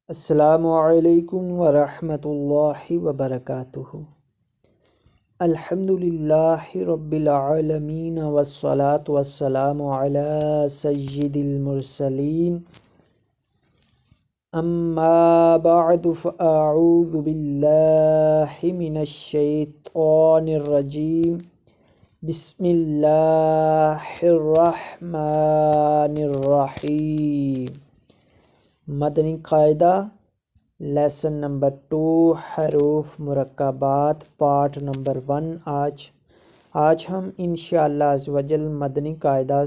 अस्सलामु अलैकुम वरहमतुल्लाहि वबरकातुहु। अल्हम्दुलिल्लाहि रब्बिल आलमीन वस्सलातु वस्सलामु अला सय्यिदिल मुरसलीन। अम्मा बअदु फ़अऊज़ु बिल्लाहि मिनश शैतानिर रजीम। बिस्मिल्लाहिर रहमानिर रहीम। मदनी कायदा लेसन नंबर 2 हरूफ मुरक्कबात पार्ट नंबर 1। आज हम इंशाअल्लाह अज़्ज़वजल मदनी कायदा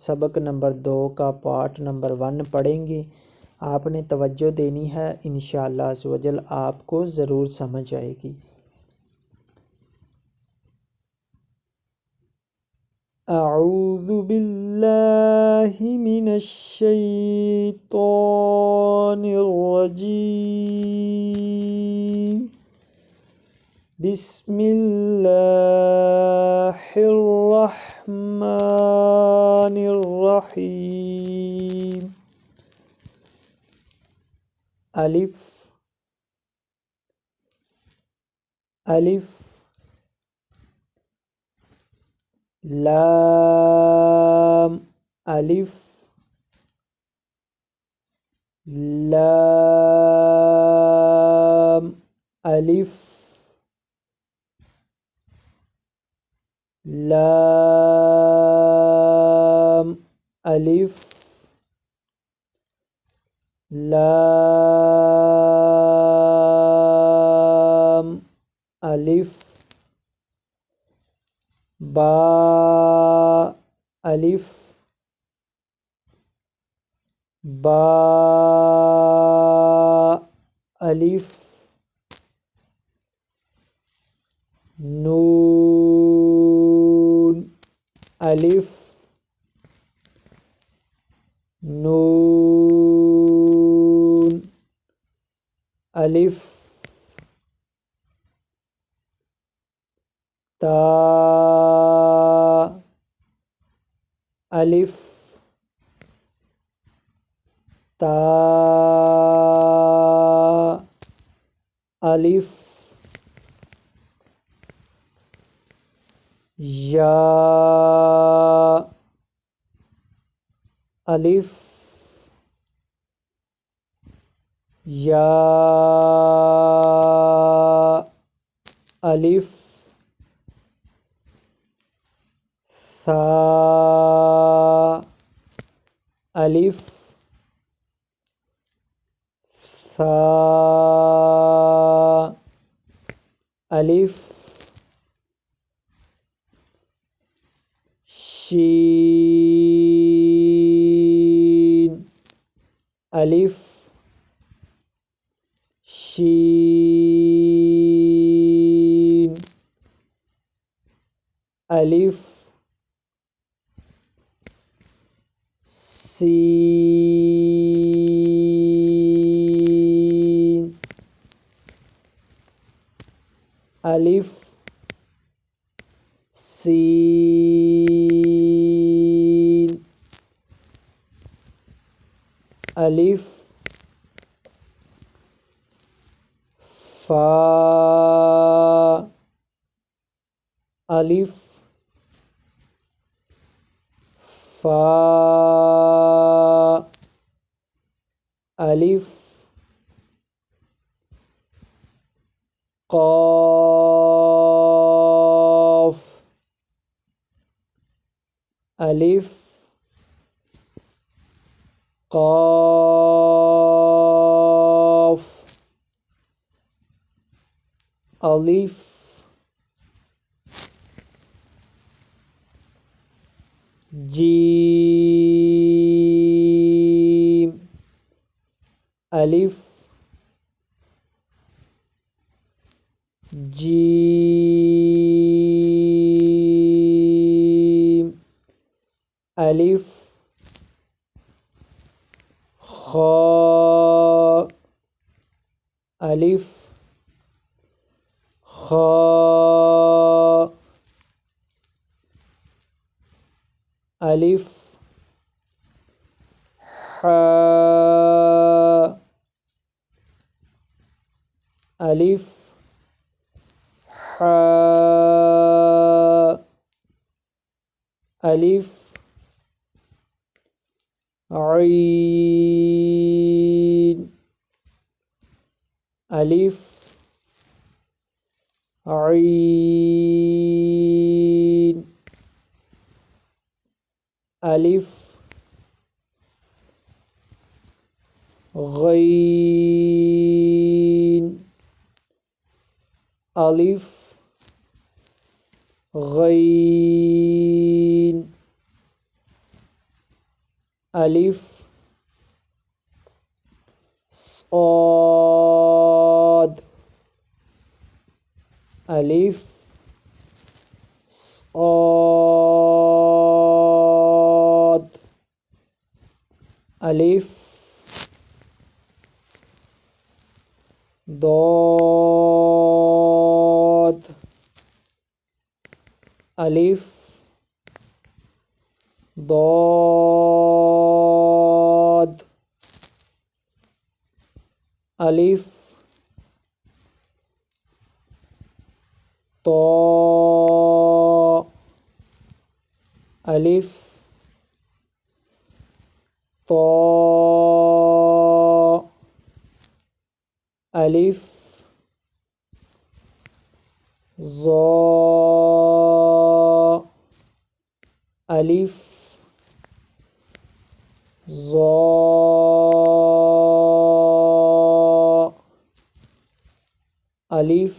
सबक नंबर 2 का पार्ट नंबर 1 पढ़ेंगे। आपने तवज्जो देनी है, इंशाअल्लाह अज़्ज़वजल आपको ज़रूर समझ आएगी। अऊज़ु बिल्लाहि मिनश शैतानिर रजीम। बिस्मिल्लाहिर रहमानिर रहीम। अलिफ अलिफ लाम अलिफ लाम अलिफ लाम अलिफ लाम अलिफ बा अलिफ बा अलिफ नून अलिफ नून अलिफ ता अलिफ ता अलिफ या अलिफ या अलिफ सा अलिफ सा अलिफ शीन अलिफ शीन अलिफ सीन अलिफ सीन अलिफ फा अलिफ फा अलिफ क़ाफ अलिफ क़ाफ अलिफ जीम अलिफ जीम अलिफ खा अलिफ खा अलिफ हा ألف حاء ألف عين ألف عين ألف غين ألف غين ألف صاد ألف صاد ألف ضاد ألف ضاد ألف طاء ألف طاء ألف ظاء ألف ظاء ألف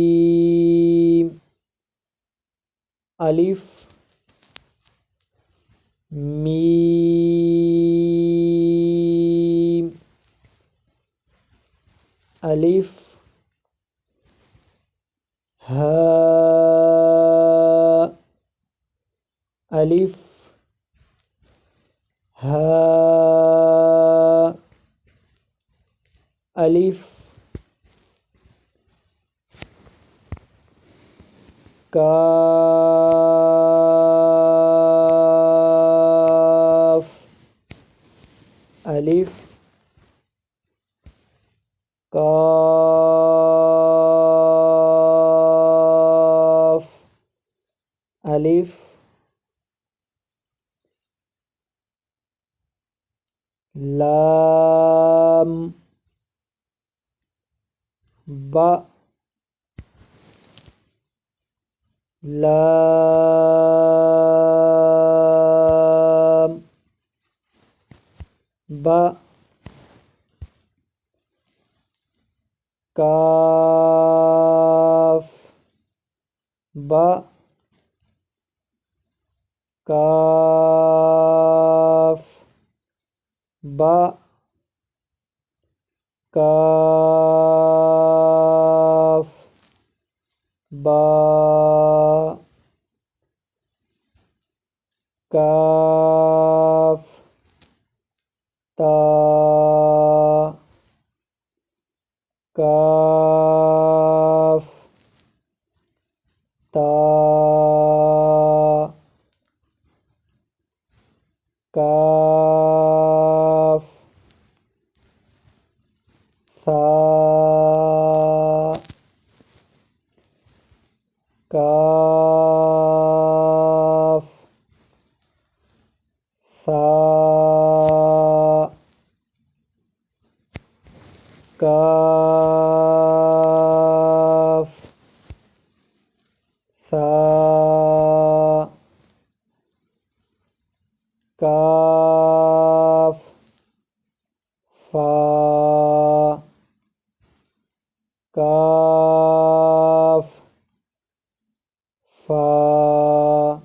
ميم ألف ميم ألف هاء ألف هاء ألف كاف ألف كاف ألف لام باء لام باء كاف باء كاف باء كاف باء كاف تاء كاف تاء كاف ثاء كاف ثاء كاف ثاء كاف فاء كاف فاء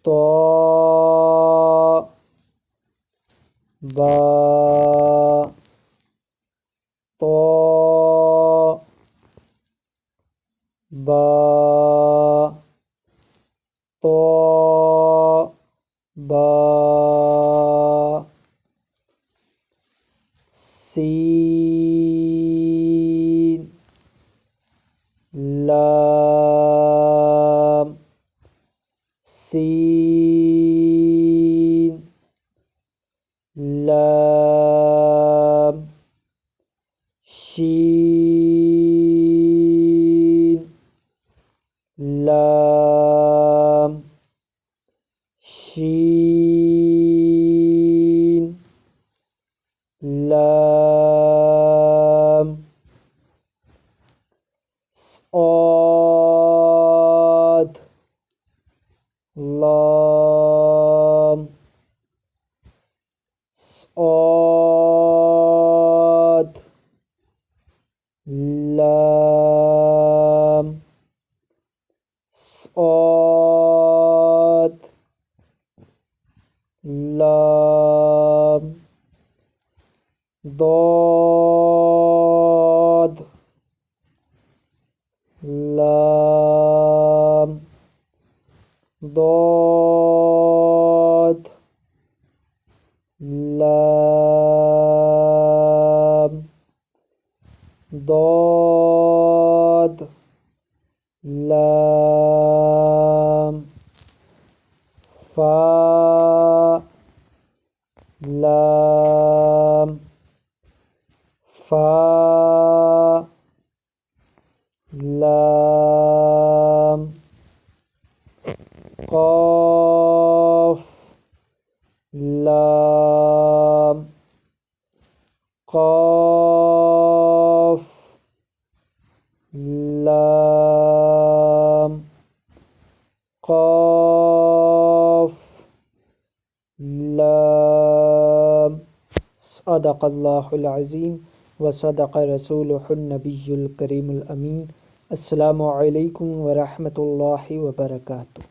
طاء باء طاء باء طاء باء سين لام سين लाम शीन लाम शीन लाम صاد لام صاد لام صاد لام ضاد لام ضاد لام ضاد لام فا لام فا لام قاف لام قاف لام قاف لام صدق الله العظيم وصدق رسوله النبي الكريم الأمين. السلام عليكم ورحمة الله وبركاته.